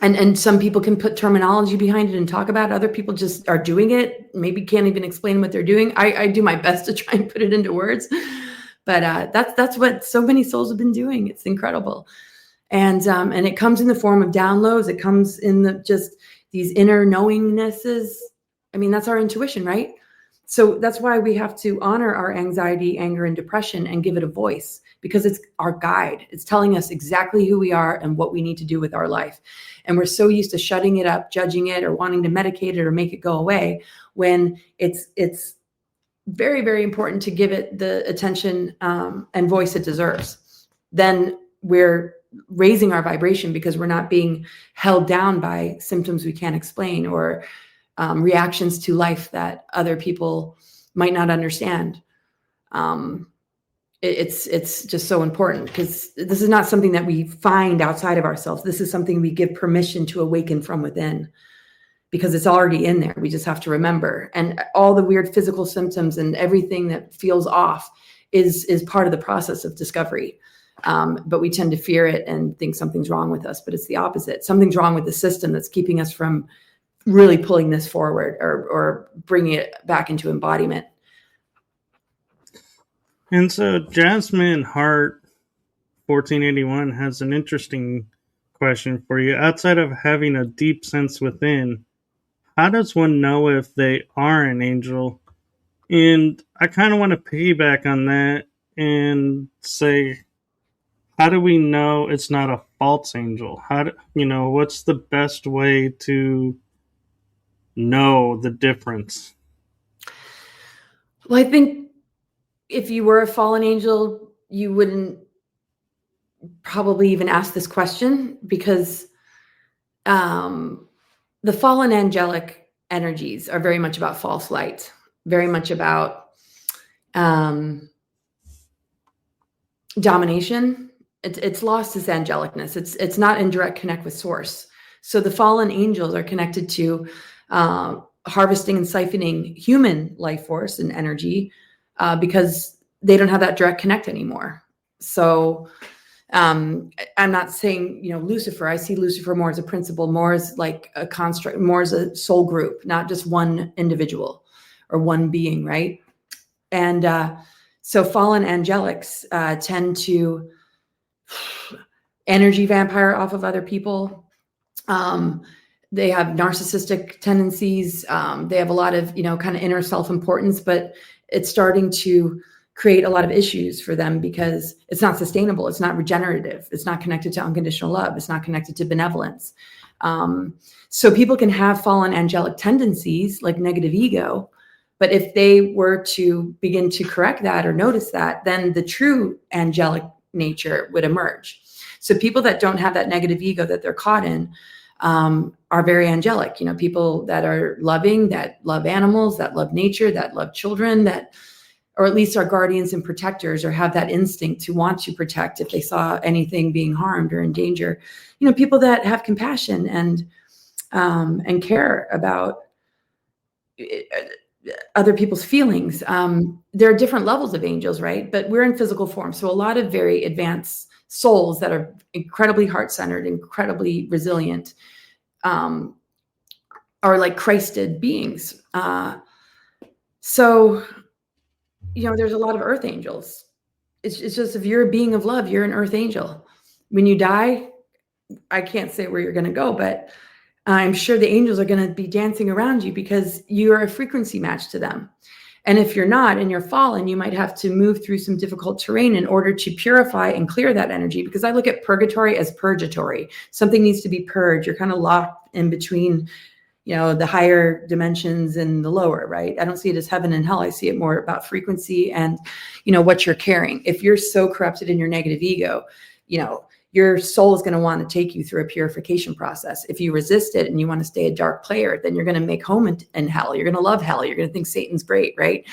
And some people can put terminology behind it and talk about it. Other people just are doing it, maybe can't even explain what they're doing. I do my best to try and put it into words, but that's what so many souls have been doing. It's incredible. And it comes in the form of downloads. It comes in just these inner knowingnesses. I mean, that's our intuition, right? So that's why we have to honor our anxiety, anger, and depression and give it a voice, because it's our guide. It's telling us exactly who we are and what we need to do with our life. And we're so used to shutting it up, judging it, or wanting to medicate it or make it go away, when it's very, very important to give it the attention and voice it deserves. Then we're raising our vibration, because we're not being held down by symptoms we can't explain or reactions to life that other people might not understand. It's just so important, because this is not something that we find outside of ourselves. This is something we give permission to awaken from within, because it's already in there. We just have to remember. And all the weird physical symptoms and everything that feels off is part of the process of discovery. But we tend to fear it and think something's wrong with us, but it's the opposite. Something's wrong with the system that's keeping us from really pulling this forward or bringing it back into embodiment. And so Jasmine Hart 1481 has an interesting question for you. Outside of having a deep sense within, how does one know if they are an angel? And I kind of want to piggyback on that and say, how do we know it's not a false angel? What's the best way to know the difference? Well, I think if you were a fallen angel, you wouldn't probably even ask this question, because the fallen angelic energies are very much about false light, very much about domination. It's lost its angelicness. It's not in direct connect with source. So the fallen angels are connected to harvesting and siphoning human life force and energy because they don't have that direct connect anymore. So I'm not saying, Lucifer, I see Lucifer more as a principle, more as like a construct, more as a soul group, not just one individual or one being, right? And so fallen angelics tend to energy vampire off of other people. They have narcissistic tendencies. They have a lot of, kind of inner self-importance, but it's starting to create a lot of issues for them because it's not sustainable. It's not regenerative. It's not connected to unconditional love. It's not connected to benevolence. So people can have fallen angelic tendencies like negative ego, but if they were to begin to correct that or notice that, then the true angelic nature would emerge. So people that don't have that negative ego that they're caught in are very angelic. People that are loving, that love animals, that love nature, that love children, that, or at least are guardians and protectors, or have that instinct to want to protect if they saw anything being harmed or in danger. People that have compassion and care about other people's feelings. There are different levels of angels, right? But we're in physical form. So a lot of very advanced souls that are incredibly heart-centered, incredibly resilient, are like Christed beings. So there's a lot of earth angels. It's just, if you're a being of love, you're an earth angel. When you die, I can't say where you're going to go, but I'm sure the angels are going to be dancing around you because you're a frequency match to them. And if you're not and you're fallen, you might have to move through some difficult terrain in order to purify and clear that energy, because I look at purgatory as purgatory. Something needs to be purged. You're kind of locked in between, the higher dimensions and the lower, right? I don't see it as heaven and hell. I see it more about frequency and, what you're carrying. If you're so corrupted in your negative ego, your soul is going to want to take you through a purification process. If you resist it and you want to stay a dark player, then you're going to make home in hell. You're going to love hell. You're going to think Satan's great, right?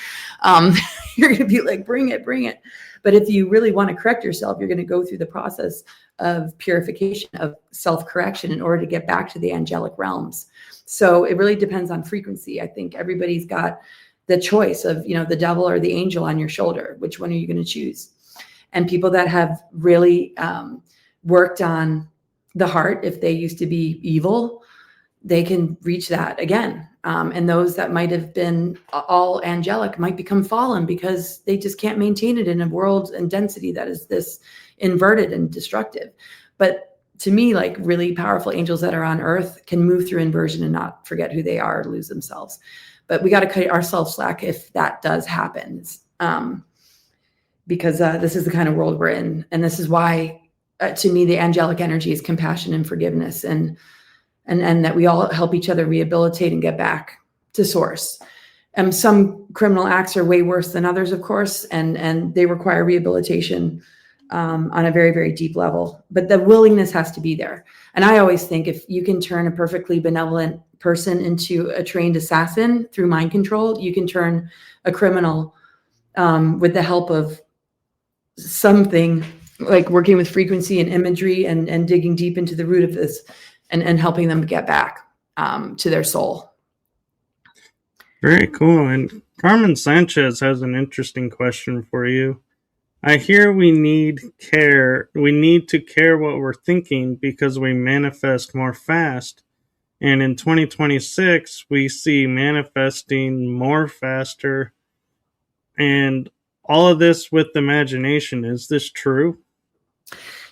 You're going to be like, bring it, bring it. But if you really want to correct yourself, you're going to go through the process of purification, of self-correction in order to get back to the angelic realms. So it really depends on frequency. I think everybody's got the choice of, the devil or the angel on your shoulder. Which one are you going to choose? And people that have really worked on the heart, if they used to be evil, they can reach that again. And those that might have been all angelic might become fallen because they just can't maintain it in a world and density that is this inverted and destructive. But to me, like really powerful angels that are on earth can move through inversion and not forget who they are, or lose themselves. But we got to cut ourselves slack if that does happen, because this is the kind of world we're in. And this is why, to me, the angelic energy is compassion and forgiveness, and that we all help each other rehabilitate and get back to source. Some criminal acts are way worse than others, of course, and they require rehabilitation on a very, very deep level. But the willingness has to be there. And I always think if you can turn a perfectly benevolent person into a trained assassin through mind control, you can turn a criminal with the help of something like working with frequency and imagery and digging deep into the root of this and helping them get back to their soul. Very cool. And Carmen Sanchez has an interesting question for you. I hear we need care. We need to care what we're thinking because we manifest more fast. And in 2026, we see manifesting more faster. And all of this with imagination. Is this true?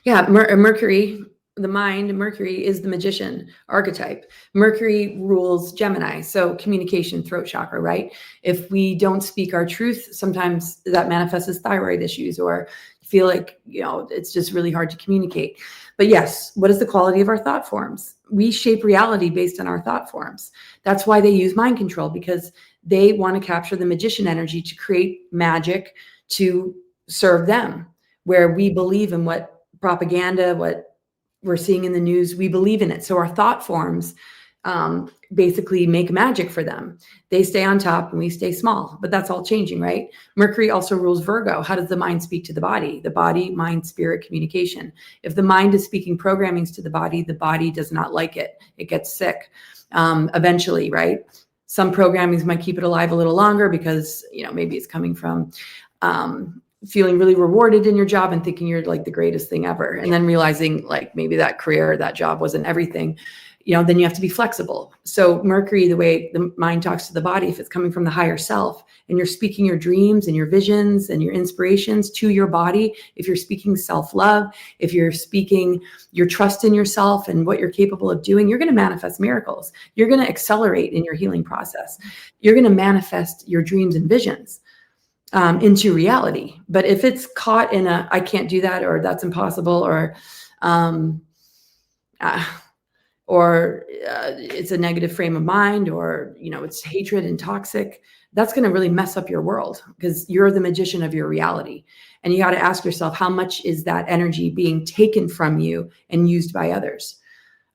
Yeah, Mercury, the mind, Mercury is the magician archetype. Mercury rules Gemini, so communication, throat chakra, right? If we don't speak our truth, sometimes that manifests as thyroid issues, or feel like, it's just really hard to communicate. But yes, what is the quality of our thought forms? We shape reality based on our thought forms. That's why they use mind control, because they want to capture the magician energy to create magic to serve them, where we believe in what propaganda, what we're seeing in the news, we believe in it. So our thought forms basically make magic for them. They stay on top and we stay small, but that's all changing, right? Mercury also rules Virgo. How does the mind speak to the body? The body, mind, spirit, communication. If the mind is speaking programmings to the body does not like it. It gets sick eventually, right? Some programmings might keep it alive a little longer because, maybe it's coming from feeling really rewarded in your job and thinking you're like the greatest thing ever. And then realizing like maybe that career, that job wasn't everything. Then you have to be flexible. So Mercury, the way the mind talks to the body, if it's coming from the higher self and you're speaking your dreams and your visions and your inspirations to your body, if you're speaking self-love, if you're speaking your trust in yourself and what you're capable of doing, you're going to manifest miracles. You're going to accelerate in your healing process. You're going to manifest your dreams and visions into reality. But if it's caught in I can't do that, or that's impossible, or it's a negative frame of mind, or, it's hatred and toxic, that's going to really mess up your world because you're the magician of your reality. And you got to ask yourself, how much is that energy being taken from you and used by others?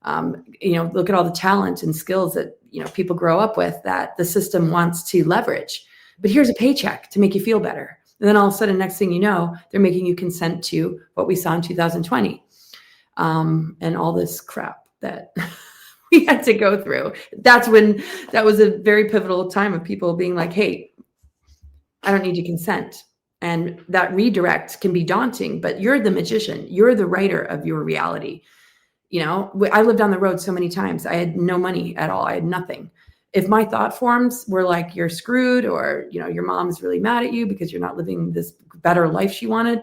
Look at all the talent and skills that, people grow up with that the system wants to leverage. But here's a paycheck to make you feel better. And then all of a sudden, next thing you know, they're making you consent to what we saw in 2020 and all this crap that we had to go through. That was a very pivotal time of people being like, hey, I don't need your consent. And that redirect can be daunting, but you're the magician. You're the writer of your reality. I lived on the road so many times. I had no money at all. I had nothing. If my thought forms were like, you're screwed, or, your mom's really mad at you because you're not living this better life she wanted,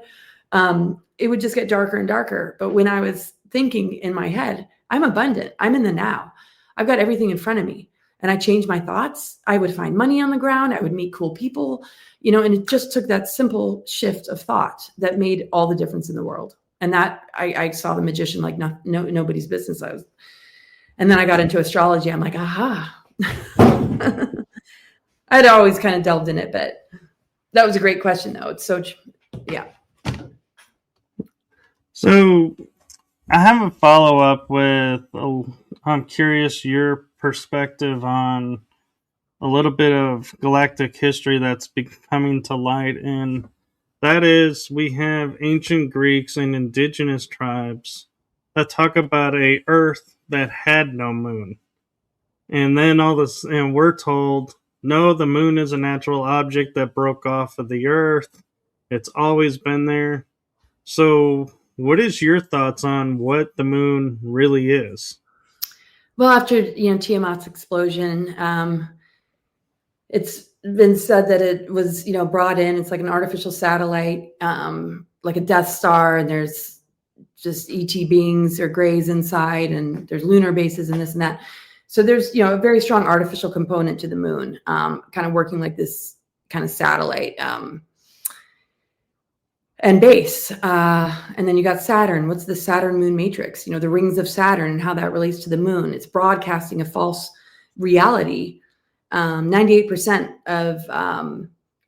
it would just get darker and darker. But when I was thinking in my head, I'm abundant, I'm in the now, I've got everything in front of me, and I changed my thoughts, I would find money on the ground, I would meet cool people, and it just took that simple shift of thought that made all the difference in the world. And that I saw the magician like nobody's business. And then I got into astrology. I'm like, aha. I'd always kind of delved in it, but that was a great question, though. It's so, yeah. So I have a follow-up with, I'm curious your perspective on a little bit of galactic history that's coming to light. And that is, we have ancient Greeks and indigenous tribes that talk about a Earth that had no moon. And then and we're told, no, the moon is a natural object that broke off of the Earth. It's always been there. So what is your thoughts on what the moon really is? Well, after, Tiamat's explosion, it's been said that it was, brought in. It's like an artificial satellite, like a Death Star, and there's just ET beings or grays inside, and there's lunar bases and this and that. So there's, a very strong artificial component to the moon, kind of working like this kind of satellite and base. And then you got Saturn. What's the Saturn moon matrix? The rings of Saturn and how that relates to the moon. It's broadcasting a false reality. 98% of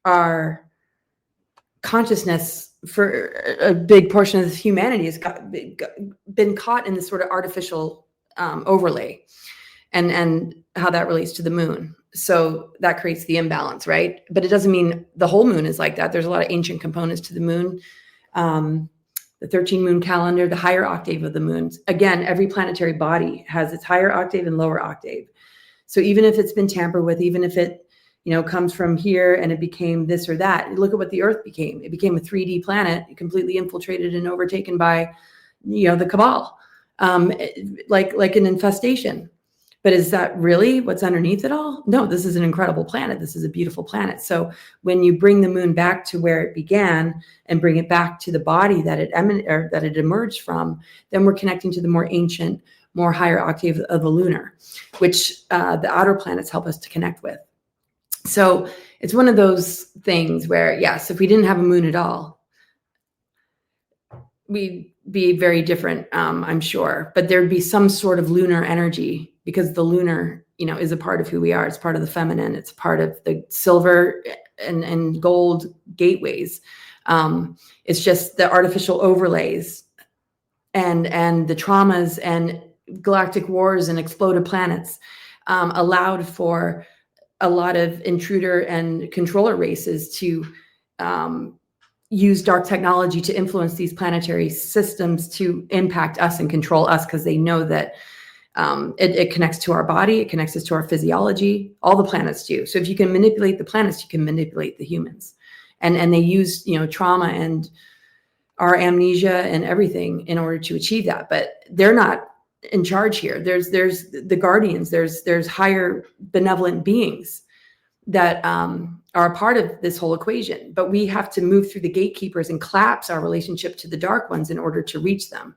our consciousness for a big portion of humanity has been caught in this sort of artificial overlay. And how that relates to the moon. So that creates the imbalance, right? But it doesn't mean the whole moon is like that. There's a lot of ancient components to the moon. The 13 moon calendar, the higher octave of the moons. Again, every planetary body has its higher octave and lower octave. So even if it's been tampered with, even if it, comes from here and it became this or that, look at what the Earth became. It became a 3D planet, completely infiltrated and overtaken by, the cabal, like an infestation. But is that really what's underneath it all? No, this is an incredible planet. This is a beautiful planet. So when you bring the moon back to where it began and bring it back to the body that it emerged from, then we're connecting to the more ancient, more higher octave of the lunar, which the outer planets help us to connect with. So it's one of those things where, yes, if we didn't have a moon at all, we'd be very different, I'm sure. But there'd be some sort of lunar energy, because the lunar, is a part of who we are. It's part of the feminine. It's part of the silver and gold gateways. It's just the artificial overlays and the traumas and galactic wars and exploded planets allowed for a lot of intruder and controller races to use dark technology to influence these planetary systems to impact us and control us, because they know that it connects to our body, it connects us to our physiology. All the planets do. So if you can manipulate the planets, you can manipulate the humans. And they use, trauma and our amnesia and everything in order to achieve that. But they're not in charge here. There's the guardians, there's higher benevolent beings that are a part of this whole equation. But we have to move through the gatekeepers and collapse our relationship to the dark ones in order to reach them,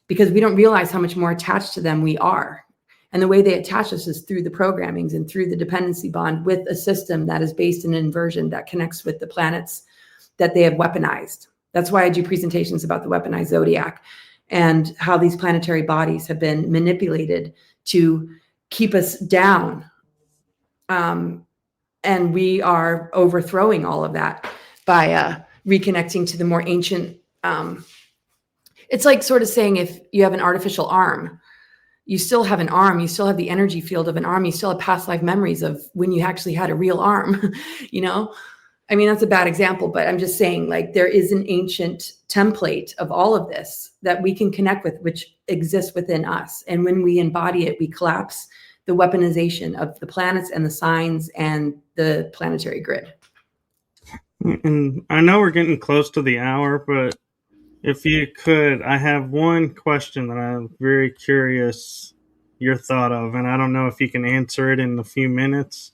because we don't realize how much more attached to them we are. And the way they attach us is through the programmings and through the dependency bond with a system that is based in inversion that connects with the planets that they have weaponized. That's why I do presentations about the weaponized zodiac and how these planetary bodies have been manipulated to keep us down. And we are overthrowing all of that by reconnecting to the more ancient. It's like sort of saying, if you have an artificial arm, you still have an arm, you still have the energy field of an arm, you still have past life memories of when you actually had a real arm, I mean, that's a bad example, but I'm just saying, like, there is an ancient template of all of this that we can connect with, which exists within us. And when we embody it, we collapse the weaponization of the planets and the signs and the planetary grid. And I know we're getting close to the hour, but if you could, I have one question that I'm very curious your thought of, and I don't know if you can answer it in a few minutes.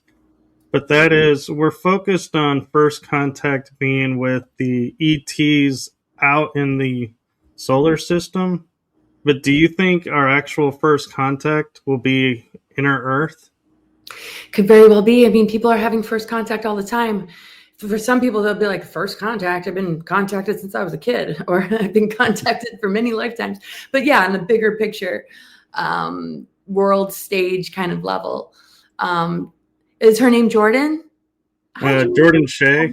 But that is, we're focused on first contact being with the ETs out in the solar system. But do you think our actual first contact will be inner Earth? Could very well be. I mean, people are having first contact all the time. For some people, they'll be like, first contact, I've been contacted since I was a kid, or I've been contacted for many lifetimes. But yeah, on the bigger picture, world stage kind of level. Is her name Jordan? Jordan Shea.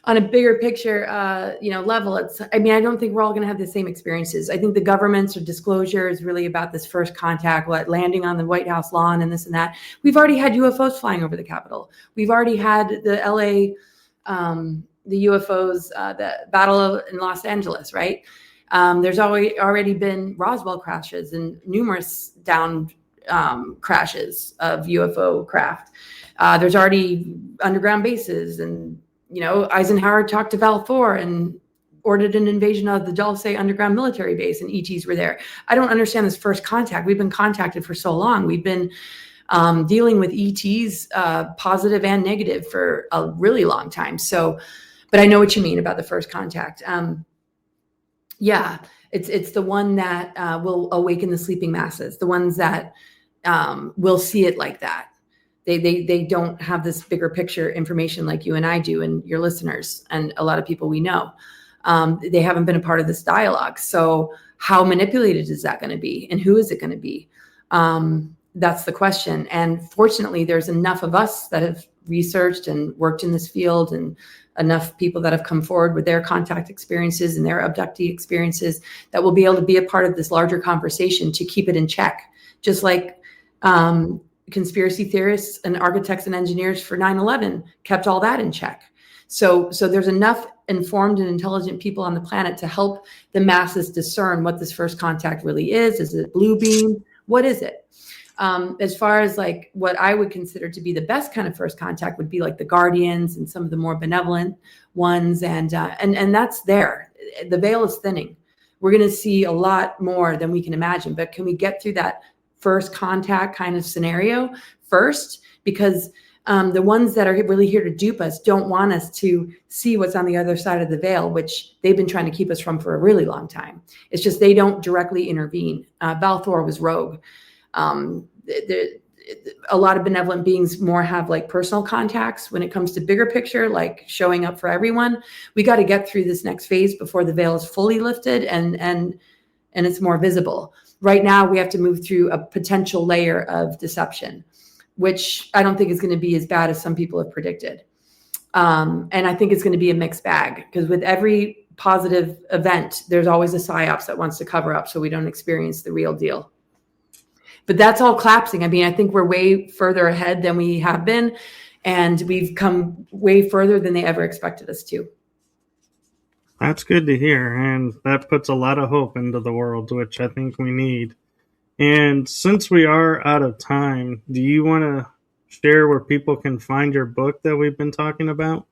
On a bigger picture, level, I don't think we're all going to have the same experiences. I think the government's disclosure is really about this first contact, landing on the White House lawn and this and that. We've already had UFOs flying over the Capitol. We've already had the LA, the UFOs, the battle in Los Angeles, right? There's already been Roswell crashes and numerous downed crashes of UFO craft. There's already underground bases, and Eisenhower talked to Val Thor and ordered an invasion of the Dulce underground military base, and ETs were there. I don't understand this first contact. We've been contacted for so long. We've been dealing with ETs, positive and negative, for a really long time. So, but I know what you mean about the first contact. Yeah, it's the one that will awaken the sleeping masses, the ones that will see it like that. They don't have this bigger picture information like you and I do, and your listeners and a lot of people we know. They haven't been a part of this dialogue. So how manipulated is that going to be, and who is it going to be? That's the question. And fortunately, there's enough of us that have researched and worked in this field, and enough people that have come forward with their contact experiences and their abductee experiences that will be able to be a part of this larger conversation to keep it in check. Just like conspiracy theorists and architects and engineers for 9/11 kept all that in check. So there's enough informed and intelligent people on the planet to help the masses discern what this first contact really is. Is it blue beam? What is it? As far as like what I would consider to be the best kind of first contact would be like the guardians and some of the more benevolent ones. And that's there. The veil is thinning. We're going to see a lot more than we can imagine, but can we get through that first contact kind of scenario first? Because the ones that are really here to dupe us don't want us to see what's on the other side of the veil, which they've been trying to keep us from for a really long time. It's just they don't directly intervene. Val Thor was rogue. A lot of benevolent beings more have like personal contacts when it comes to bigger picture, like showing up for everyone. We got to get through this next phase before the veil is fully lifted and it's more visible. Right now, we have to move through a potential layer of deception, which I don't think is going to be as bad as some people have predicted. And I think it's going to be a mixed bag, because with every positive event, there's always a psyops that wants to cover up so we don't experience the real deal. But that's all collapsing. I mean, I think we're way further ahead than we have been, and we've come way further than they ever expected us to. That's good to hear, and that puts a lot of hope into the world, which I think we need. And since we are out of time, do you want to share where people can find your book that we've been talking about?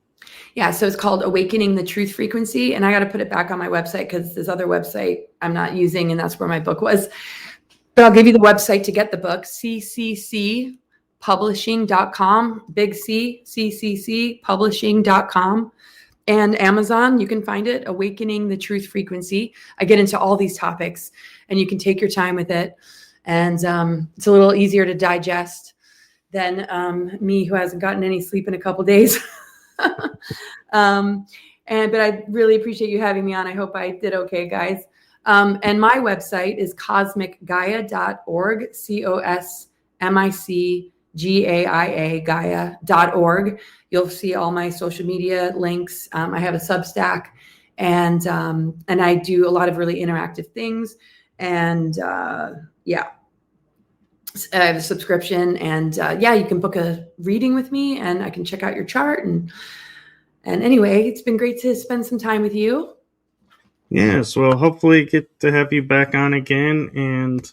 Yeah, so it's called Awakening the Truth Frequency, and I got to put it back on my website because this other website I'm not using, and that's where my book was. But I'll give you the website to get the book, cccpublishing.com, big C, cccpublishing.com. And Amazon, you can find it, Awakening the Truth Frequency. I get into all these topics, and you can take your time with it. And it's a little easier to digest than me, who hasn't gotten any sleep in a couple days. But I really appreciate you having me on. I hope I did okay, guys. And my website is cosmicgaia.org, COSMICGAIA, Gaia.org. You'll see all my social media links. I have a Substack, and I do a lot of really interactive things. And yeah, I have a subscription, and yeah, you can book a reading with me, and I can check out your chart. And anyway, it's been great to spend some time with you. Yes, well, hopefully get to have you back on again. And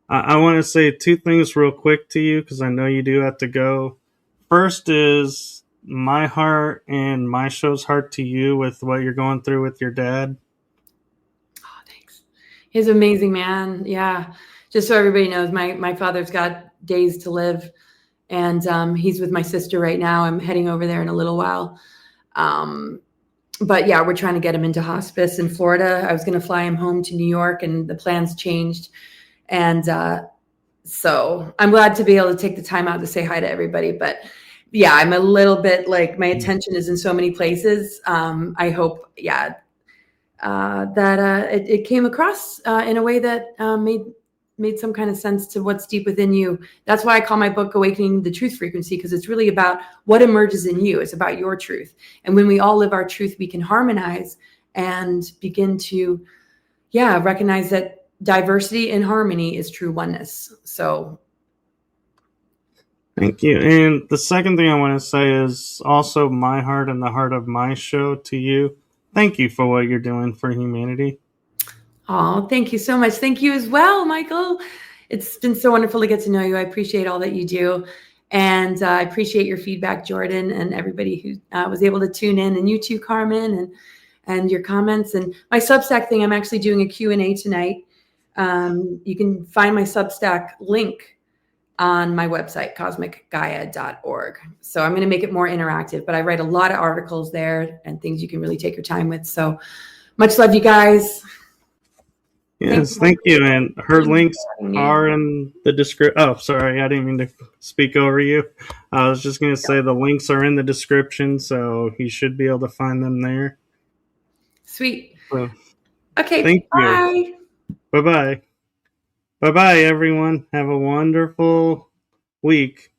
I want to say two things real quick to you, because I know you do have to go. First is my heart and my show's heart to you with what you're going through with your dad. Oh, thanks. He's an amazing man. Yeah. Just so everybody knows, my father's got days to live, and he's with my sister right now. I'm heading over there in a little while. But yeah, we're trying to get him into hospice in Florida. I was going to fly him home to New York, and the plans changed. And so I'm glad to be able to take the time out to say hi to everybody. But yeah, I'm a little bit like, my attention is in so many places. I hope, yeah, that it came across in a way that made some kind of sense to what's deep within you. That's why I call my book Awakening the Truth Frequency, because it's really about what emerges in you. It's about your truth. And when we all live our truth, we can harmonize and begin to, yeah, recognize that diversity and harmony is true oneness. So thank you. And the second thing I want to say is also my heart and the heart of my show to you. Thank you for what you're doing for humanity. Oh, thank you so much. Thank you as well, Michael. It's been so wonderful to get to know you. I appreciate all that you do. And I appreciate your feedback, Jordan, and everybody who was able to tune in, and you too, Carmen, and your comments. And my Substack thing, I'm actually doing a Q&A tonight. You can find my Substack link on my website, cosmicgaia.org. So I'm going to make it more interactive, but I write a lot of articles there and things you can really take your time with. So much love, you guys. Yes, thank you. And her links are in the description. Oh, sorry, I didn't mean to speak over you. I was just going to say the links are in the description, so you should be able to find them there. Sweet. So, okay, thank bye. you. Bye-bye. Bye-bye, everyone. Have a wonderful week.